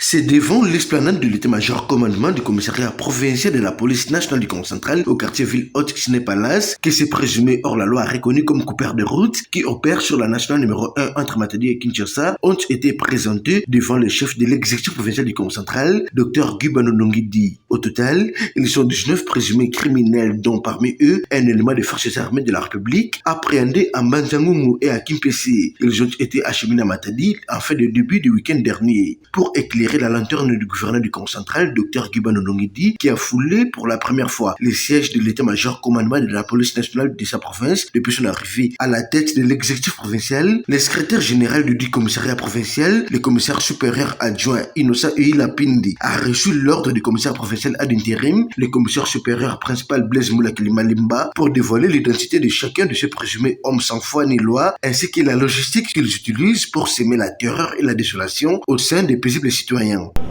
C'est devant l'esplanade de l'état-major commandement du commissariat provincial de la police nationale du Congo central au quartier Ville-Haute Ciné Palace que ces présumés hors la loi reconnus comme coupeurs de route qui opèrent sur la nationale numéro 1 entre Matadi et Kinshasa ont été présentés devant le chef de l'exécutif provincial du Congo central, Dr Gubano Nongidi. Au total, ils sont 19 présumés criminels dont parmi eux un élément des forces armées de la République appréhendés à Manzangoumou et à Kimpese. Ils ont été acheminés à Matadi en fait de début du week-end dernier. Pour éclairer la lanterne du gouverneur du Congo central, Dr Gubano Nongidi, qui a foulé pour la première fois les sièges de l'état-major commandement de la police nationale de sa province depuis son arrivée à la tête de l'exécutif provincial, le secrétaire général du commissariat provincial, le commissaire supérieur adjoint Innocent Eila Pindi, a reçu l'ordre du commissaire provincial ad intérim, le commissaire supérieur principal Blaise Moulakili Malimba, pour dévoiler l'identité de chacun de ces présumés hommes sans foi ni loi, ainsi que la logistique qu'ils utilisent pour semer la terreur et la désolation au sein des paisibles citoyens.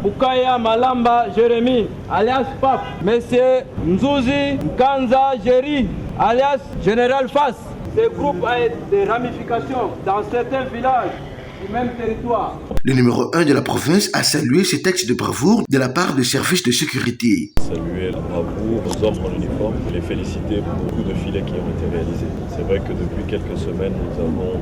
Bukaya Malamba Jérémy, alias Pap, Monsieur Nzouzi Kanza Jerry, alias Général Fass. Ce groupe a des ramifications dans certains villages du même territoire. Le numéro 1 de la province a salué ces textes de bravoure de la part des services de sécurité. Saluer la bravoure aux hommes en uniforme et les féliciter pour beaucoup de filets qui ont été réalisés. C'est vrai que depuis quelques semaines, nous avons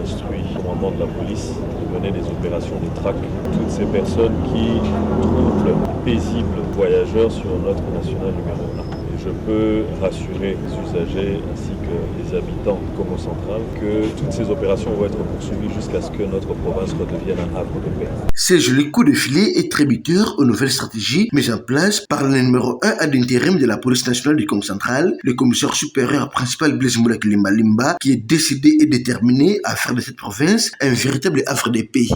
instruit le commandement de la police de mener des opérations de traque. Toutes ces personnes qui couplent paisibles voyageurs sur notre national numéro 1. Je peux rassurer les usagers ainsi que les habitants du Congo central que toutes ces opérations vont être poursuivies jusqu'à ce que notre province redevienne un havre de paix. Ces jolis coups de filet est tributaire aux nouvelles stratégies mises en place par le numéro 1 ad intérim de la police nationale du Congo central, le commissaire supérieur principal Blaise Moulakili Malimba, qui est décidé et déterminé à faire de cette province un véritable havre de paix.